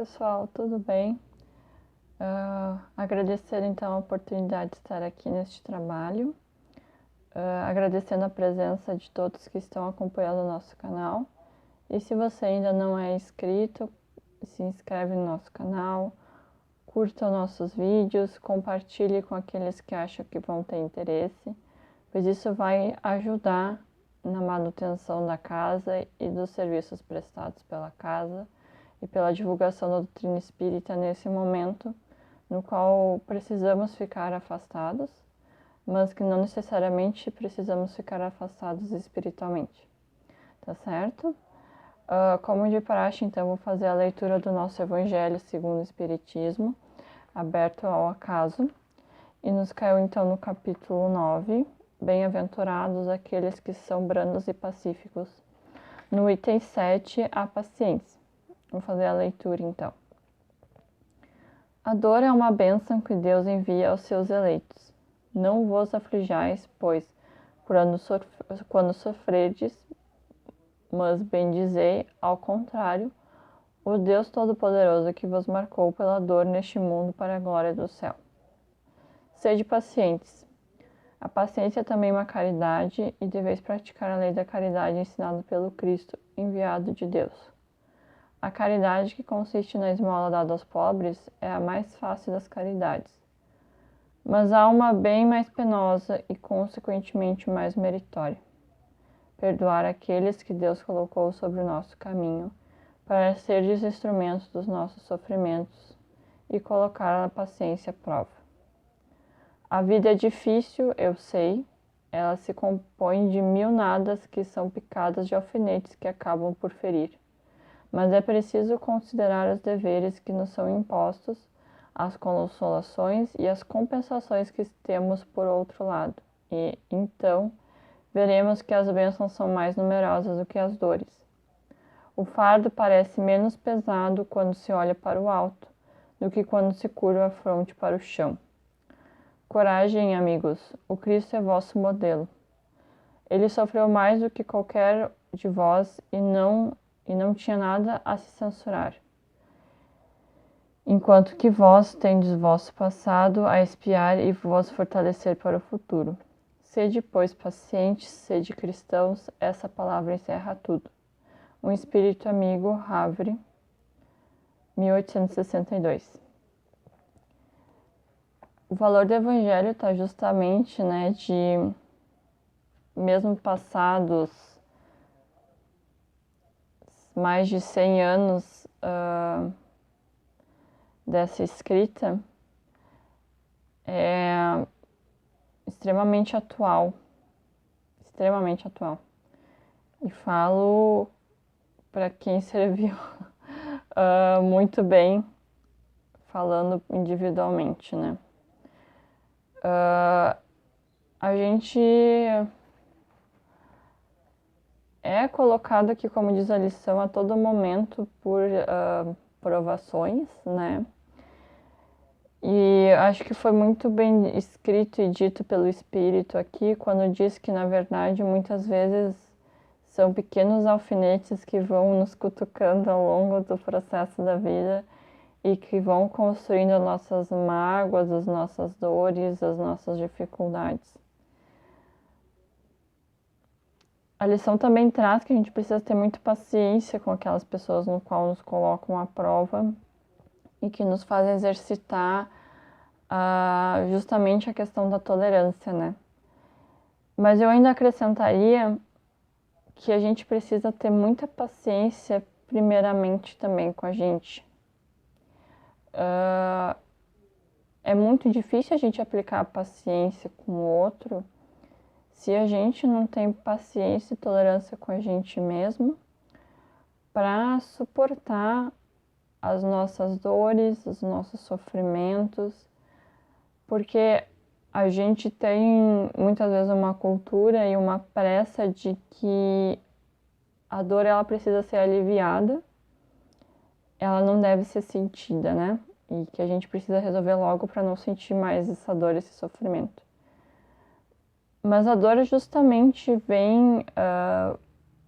pessoal, tudo bem? Agradecer então a oportunidade de estar aqui neste trabalho, agradecendo a presença de todos que estão acompanhando o nosso canal. E se você ainda não é inscrito, se inscreve no nosso canal, curta os nossos vídeos, compartilhe com aqueles que acham que vão ter interesse, pois isso vai ajudar na manutenção da casa e dos serviços prestados pela casa e pela divulgação da doutrina espírita nesse momento no qual precisamos ficar afastados, mas que não necessariamente precisamos ficar afastados espiritualmente, tá certo? Como de praxe, então, vou fazer a leitura do nosso Evangelho segundo o Espiritismo, aberto ao acaso, e nos caiu então no capítulo 9, Bem-aventurados aqueles que são brandos e pacíficos. No item 7, a paciência. Vou fazer a leitura então. A dor é uma bênção que Deus envia aos seus eleitos. Não vos aflijais, pois, quando sofredes, mas bendizei, ao contrário, o Deus Todo-Poderoso que vos marcou pela dor neste mundo para a glória do céu. Sede pacientes. A paciência é também uma caridade e deveis praticar a lei da caridade ensinada pelo Cristo, enviado de Deus. A caridade, que consiste na esmola dada aos pobres, é a mais fácil das caridades. Mas há uma bem mais penosa e, consequentemente, mais meritória. Perdoar aqueles que Deus colocou sobre o nosso caminho, para serdes instrumentos dos nossos sofrimentos e colocar a paciência à prova. A vida é difícil, eu sei, ela se compõe de mil nadas que são picadas de alfinetes que acabam por ferir. Mas é preciso considerar os deveres que nos são impostos, as consolações e as compensações que temos por outro lado. E, então, veremos que as bênçãos são mais numerosas do que as dores. O fardo parece menos pesado quando se olha para o alto, do que quando se curva a fronte para o chão. Coragem, amigos, o Cristo é vosso modelo. Ele sofreu mais do que qualquer de vós e não tinha nada a se censurar. Enquanto que vós tendes vosso passado a expiar e vos fortalecer para o futuro. Sede, pois, pacientes, sede cristãos, essa palavra encerra tudo. Um espírito amigo, Havre, 1862. O valor do Evangelho está justamente, de mesmo passados mais de 100 anos dessa escrita, é extremamente atual. E falo para quem serviu muito bem, falando individualmente, né? A gente é colocado aqui, como diz a lição, a todo momento por provações, né? E acho que foi muito bem escrito e dito pelo Espírito aqui, quando diz que, na verdade, muitas vezes são pequenos alfinetes que vão nos cutucando ao longo do processo da vida e que vão construindo as nossas mágoas, as nossas dores, as nossas dificuldades. A lição também traz que a gente precisa ter muita paciência com aquelas pessoas no qual nos colocam à prova e que nos fazem exercitar justamente a questão da tolerância, né? Mas eu ainda acrescentaria que a gente precisa ter muita paciência, primeiramente, também com a gente. É muito difícil a gente aplicar a paciência com o outro se a gente não tem paciência e tolerância com a gente mesmo para suportar as nossas dores, os nossos sofrimentos, porque a gente tem muitas vezes uma cultura e uma pressa de que a dor ela precisa ser aliviada, ela não deve ser sentida, né? E que a gente precisa resolver logo para não sentir mais essa dor, esse sofrimento. Mas a dor justamente vem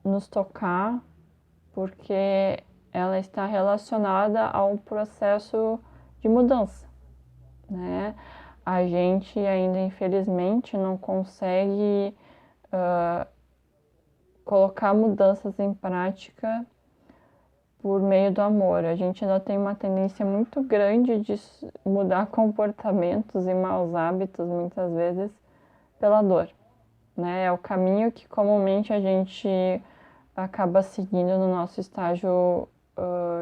nos tocar porque ela está relacionada ao processo de mudança, né? A gente ainda, infelizmente, não consegue colocar mudanças em prática por meio do amor. A gente ainda tem uma tendência muito grande de mudar comportamentos e maus hábitos, muitas vezes, pela dor, né? É o caminho que comumente a gente acaba seguindo no nosso estágio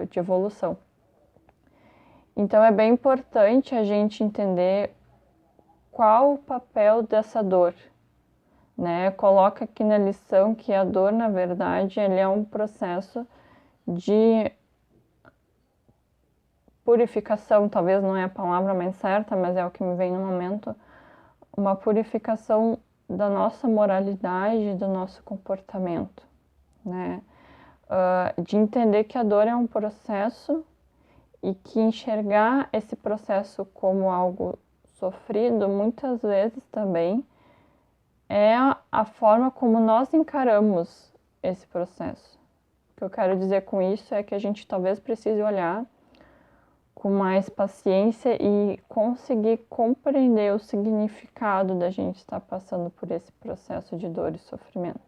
de evolução. Então é bem importante a gente entender qual o papel dessa dor, né? Coloca aqui na lição que a dor, na verdade, ele é um processo de purificação, talvez não é a palavra mais certa, mas é o que me vem no momento, uma purificação da nossa moralidade, do nosso comportamento, né? De entender que a dor é um processo e que enxergar esse processo como algo sofrido, muitas vezes também, é a forma como nós encaramos esse processo. O que eu quero dizer com isso é que a gente talvez precise olhar com mais paciência e conseguir compreender o significado da gente estar passando por esse processo de dor e sofrimento.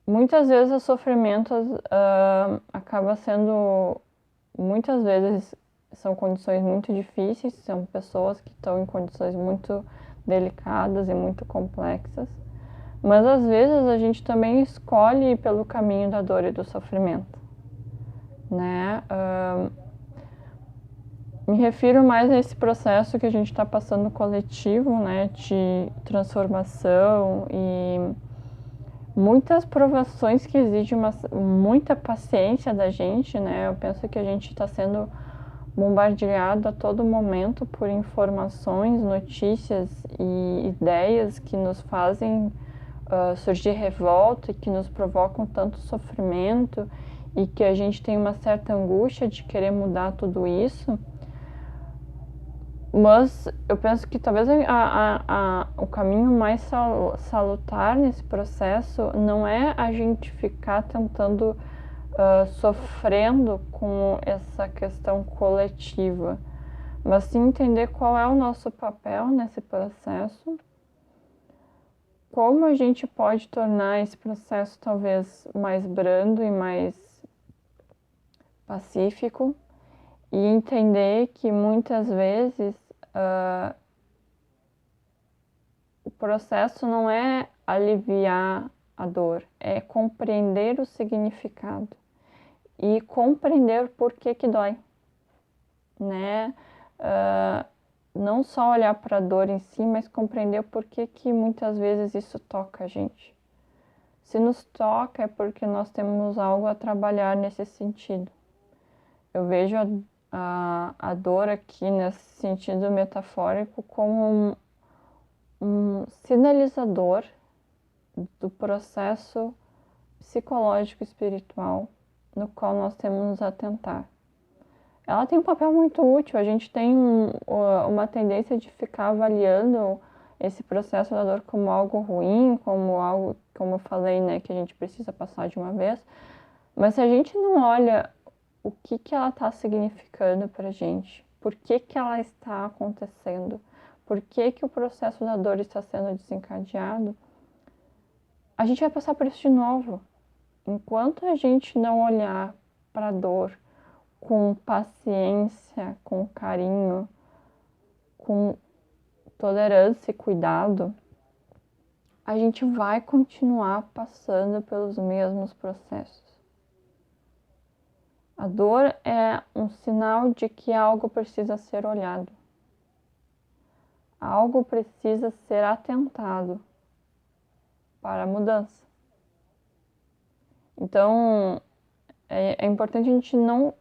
Muitas vezes o sofrimento acaba sendo, muitas vezes são condições muito difíceis, são pessoas que estão em condições muito delicadas e muito complexas, mas às vezes a gente também escolhe ir pelo caminho da dor e do sofrimento, né? Me refiro mais a esse processo que a gente está passando coletivo, né, de transformação e muitas provações que exigem muita paciência da gente, né? Eu penso que a gente está sendo bombardeado a todo momento por informações, notícias e ideias que nos fazem surgir revolta e que nos provocam tanto sofrimento e que a gente tem uma certa angústia de querer mudar tudo isso. Mas eu penso que talvez o caminho mais salutar nesse processo não é a gente ficar tentando sofrendo com essa questão coletiva, mas sim entender qual é o nosso papel nesse processo, como a gente pode tornar esse processo talvez mais brando e mais pacífico, e entender que muitas vezes o processo não é aliviar a dor, é compreender o significado e compreender por que dói, né? Não só olhar para a dor em si, mas compreender por que muitas vezes isso toca a gente. Se nos toca é porque nós temos algo a trabalhar nesse sentido. Eu vejo a dor aqui nesse sentido metafórico como um sinalizador do processo psicológico e espiritual no qual nós temos nos atentar. Ela tem um papel muito útil, a gente tem uma tendência de ficar avaliando esse processo da dor como algo ruim, como algo, como eu falei, né, que a gente precisa passar de uma vez, mas se a gente não olha o que ela está significando para a gente, por que ela está acontecendo, por que o processo da dor está sendo desencadeado, a gente vai passar por isso de novo. Enquanto a gente não olhar para a dor com paciência, com carinho, com tolerância e cuidado, a gente vai continuar passando pelos mesmos processos. A dor é um sinal de que algo precisa ser olhado. Algo precisa ser atentado para a mudança. Então, é importante a gente não,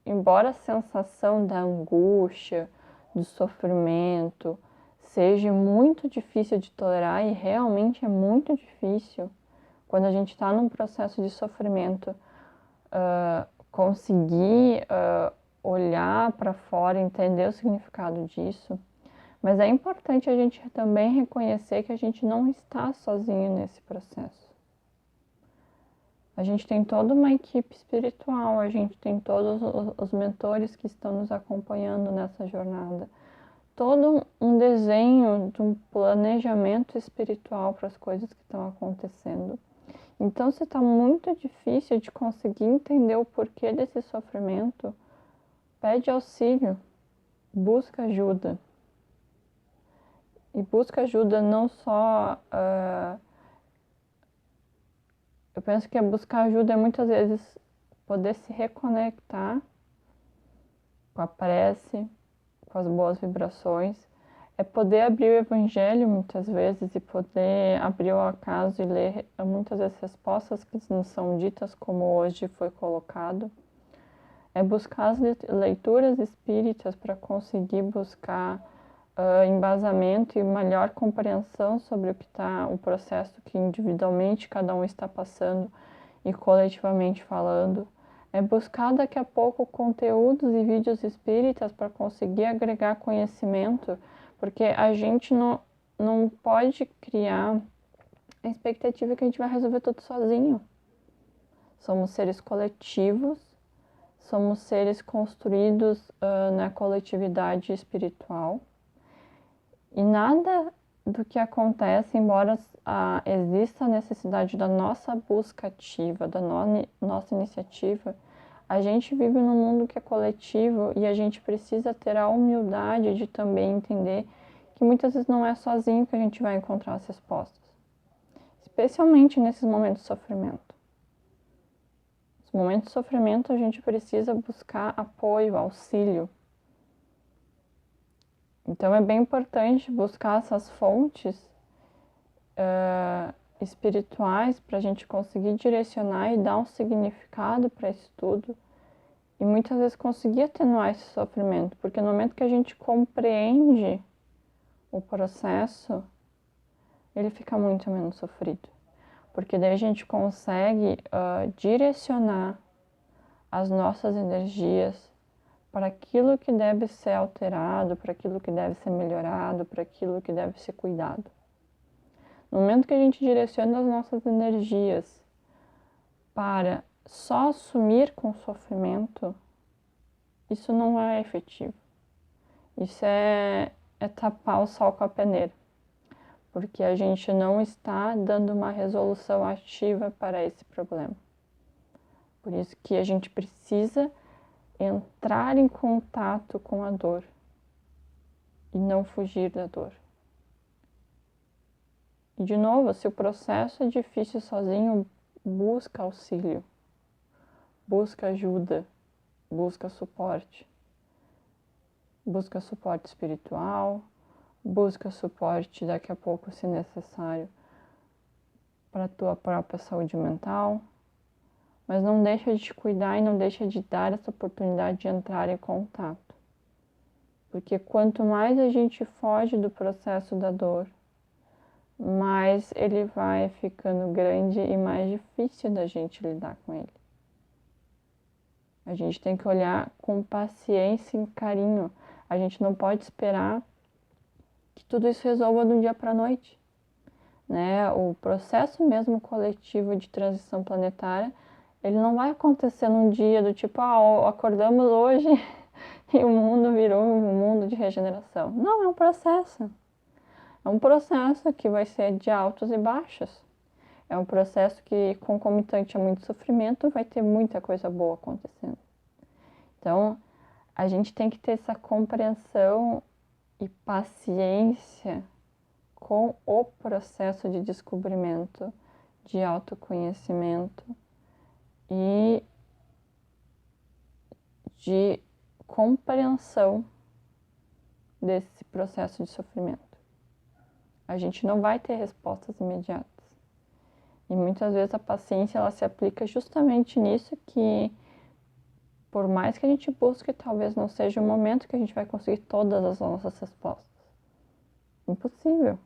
embora a sensação da angústia, do sofrimento, seja muito difícil de tolerar, e realmente é muito difícil, quando a gente está num processo de sofrimento, conseguir olhar para fora, entender o significado disso. Mas é importante a gente também reconhecer que a gente não está sozinho nesse processo. A gente tem toda uma equipe espiritual, a gente tem todos os mentores que estão nos acompanhando nessa jornada. Todo um desenho de um planejamento espiritual para as coisas que estão acontecendo. Então, se está muito difícil de conseguir entender o porquê desse sofrimento, pede auxílio, busca ajuda. E busca ajuda não só... eu penso que buscar ajuda é muitas vezes poder se reconectar com a prece, com as boas vibrações, é poder abrir o Evangelho muitas vezes e poder abrir o acaso e ler muitas vezes respostas que não são ditas como hoje foi colocado. É buscar as leituras espíritas para conseguir buscar embasamento e melhor compreensão sobre o que está o processo que individualmente cada um está passando e coletivamente falando. É buscar daqui a pouco conteúdos e vídeos espíritas para conseguir agregar conhecimento, porque a gente não pode criar a expectativa que a gente vai resolver tudo sozinho. Somos seres coletivos, somos seres construídos na coletividade espiritual. E nada do que acontece, embora exista a necessidade da nossa busca ativa, da nossa iniciativa, a gente vive num mundo que é coletivo e a gente precisa ter a humildade de também entender que muitas vezes não é sozinho que a gente vai encontrar as respostas, especialmente nesses momentos de sofrimento. Nos momentos de sofrimento a gente precisa buscar apoio, auxílio. Então é bem importante buscar essas fontes espirituais para a gente conseguir direcionar e dar um significado para isso tudo e muitas vezes conseguir atenuar esse sofrimento, porque no momento que a gente compreende o processo, ele fica muito menos sofrido, porque daí a gente consegue direcionar as nossas energias para aquilo que deve ser alterado, para aquilo que deve ser melhorado, para aquilo que deve ser cuidado. No momento que a gente direciona as nossas energias para só assumir com o sofrimento, isso não é efetivo. Isso é tapar o sol com a peneira, porque a gente não está dando uma resolução ativa para esse problema. Por isso que a gente precisa entrar em contato com a dor e não fugir da dor. E de novo, se o processo é difícil sozinho, busca auxílio, busca ajuda, busca suporte espiritual, busca suporte daqui a pouco, se necessário, para a tua própria saúde mental, mas não deixa de te cuidar e não deixa de dar essa oportunidade de entrar em contato. Porque quanto mais a gente foge do processo da dor, mais ele vai ficando grande e mais difícil da gente lidar com ele. A gente tem que olhar com paciência e carinho. A gente não pode esperar que tudo isso resolva de um dia para a noite, né? O processo mesmo coletivo de transição planetária, ele não vai acontecer num dia do tipo, acordamos hoje e o mundo virou um mundo de regeneração. Não, é um processo. É um processo que vai ser de altos e baixos. É um processo que, concomitante a muito sofrimento, vai ter muita coisa boa acontecendo. Então, a gente tem que ter essa compreensão e paciência com o processo de descobrimento, de autoconhecimento e de compreensão desse processo de sofrimento. A gente não vai ter respostas imediatas. E muitas vezes a paciência ela se aplica justamente nisso, que por mais que a gente busque, talvez não seja o momento que a gente vai conseguir todas as nossas respostas. Impossível.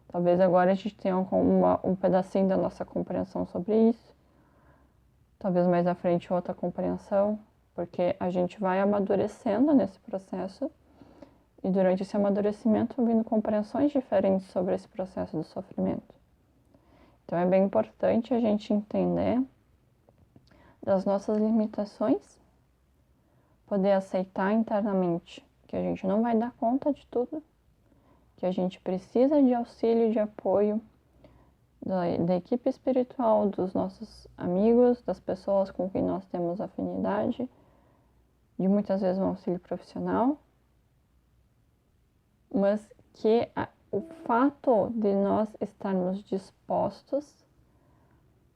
Talvez agora a gente tenha um pedacinho da nossa compreensão sobre isso. Talvez mais à frente outra compreensão, porque a gente vai amadurecendo nesse processo e durante esse amadurecimento vindo compreensões diferentes sobre esse processo do sofrimento. Então é bem importante a gente entender das nossas limitações, poder aceitar internamente que a gente não vai dar conta de tudo, que a gente precisa de auxílio e de apoio da equipe espiritual, dos nossos amigos, das pessoas com quem nós temos afinidade, de muitas vezes um auxílio profissional, mas que o fato de nós estarmos dispostos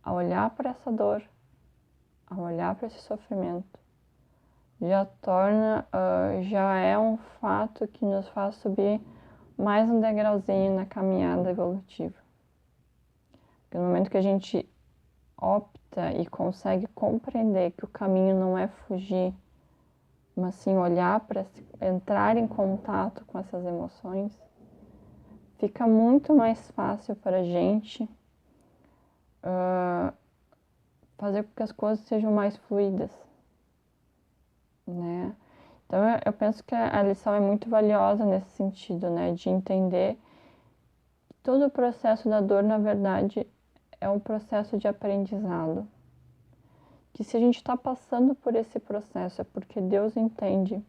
a olhar para essa dor, a olhar para esse sofrimento, já é um fato que nos faz subir mais um degrauzinho na caminhada evolutiva. Porque no momento que a gente opta e consegue compreender que o caminho não é fugir, mas sim olhar para entrar em contato com essas emoções, fica muito mais fácil para a gente fazer com que as coisas sejam mais fluidas, né? Então eu penso que a lição é muito valiosa nesse sentido, né? De entender que todo o processo da dor, na verdade, é um processo de aprendizado. Que se a gente está passando por esse processo é porque Deus entende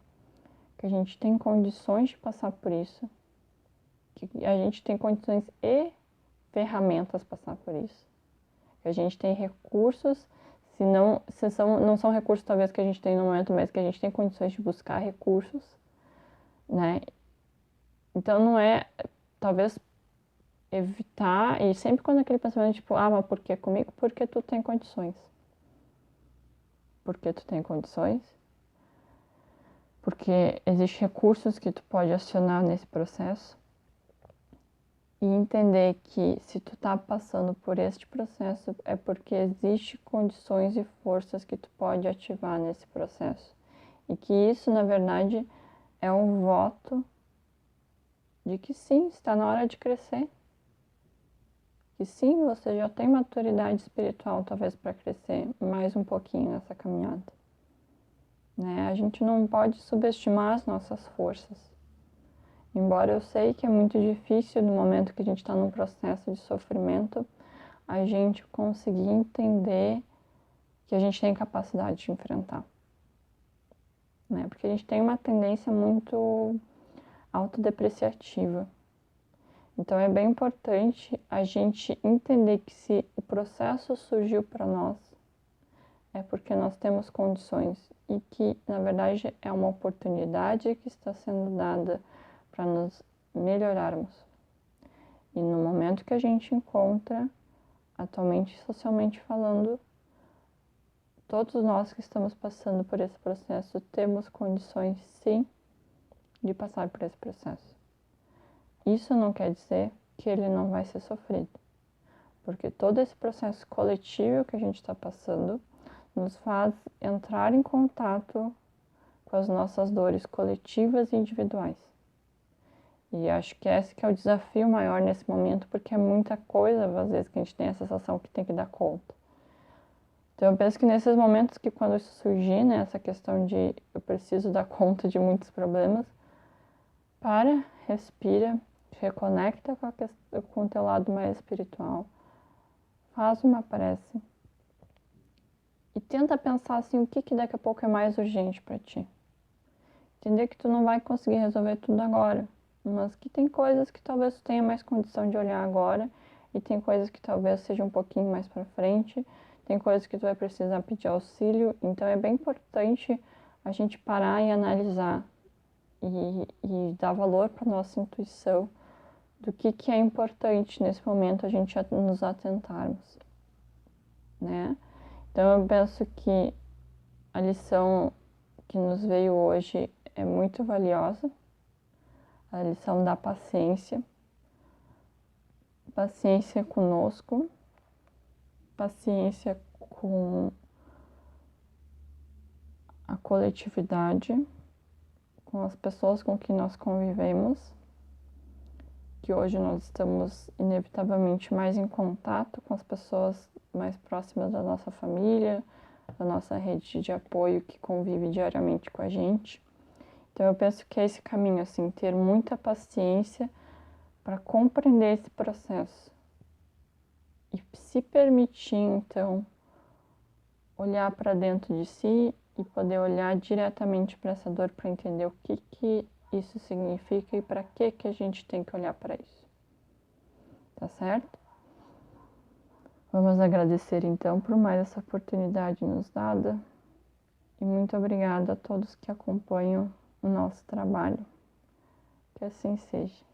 que a gente tem condições de passar por isso, que a gente tem condições e ferramentas para passar por isso, que a gente tem recursos, não são recursos talvez que a gente tem no momento, mas que a gente tem condições de buscar recursos, né? Então não é, talvez, evitar, e sempre quando aquele pensamento tipo, mas por que comigo? Porque tu tem condições. Porque tu tem condições, porque existem recursos que tu pode acionar nesse processo, e entender que se tu tá passando por este processo é porque existe condições e forças que tu pode ativar nesse processo. E que isso, na verdade, é um voto de que sim, está na hora de crescer. Que sim, você já tem maturidade espiritual, talvez, para crescer mais um pouquinho nessa caminhada. Né? A gente não pode subestimar as nossas forças. Embora eu sei que é muito difícil no momento que a gente está num processo de sofrimento, a gente conseguir entender que a gente tem capacidade de enfrentar. Né? Porque a gente tem uma tendência muito autodepreciativa. Então é bem importante a gente entender que se o processo surgiu para nós, é porque nós temos condições e que, na verdade, é uma oportunidade que está sendo dada para nos melhorarmos. E no momento que a gente encontra, atualmente, socialmente falando, todos nós que estamos passando por esse processo temos condições, sim, de passar por esse processo. Isso não quer dizer que ele não vai ser sofrido, porque todo esse processo coletivo que a gente está passando nos faz entrar em contato com as nossas dores coletivas e individuais. E acho que esse que é o desafio maior nesse momento, porque é muita coisa, às vezes, que a gente tem a sensação que tem que dar conta. Então eu penso que nesses momentos que quando isso surgir, né, essa questão de eu preciso dar conta de muitos problemas, para, respira, reconecta com o teu lado mais espiritual, faz uma prece e tenta pensar assim, o que daqui a pouco é mais urgente para ti. Entender que tu não vai conseguir resolver tudo agora, mas que tem coisas que talvez tu tenha mais condição de olhar agora e tem coisas que talvez sejam um pouquinho mais para frente, tem coisas que tu vai precisar pedir auxílio, então é bem importante a gente parar e analisar e dar valor para nossa intuição do que é importante nesse momento a gente nos atentarmos, né? Então eu penso que a lição que nos veio hoje é muito valiosa, a lição da paciência, paciência conosco, paciência com a coletividade, com as pessoas com que nós convivemos, que hoje nós estamos inevitavelmente mais em contato com as pessoas mais próximas da nossa família, da nossa rede de apoio que convive diariamente com a gente. Então eu penso que é esse caminho, assim, ter muita paciência para compreender esse processo e se permitir, então, olhar para dentro de si e poder olhar diretamente para essa dor para entender o que isso significa e para que a gente tem que olhar para isso. Tá certo? Vamos agradecer então por mais essa oportunidade nos dada e muito obrigada a todos que acompanham o nosso trabalho. Que assim seja.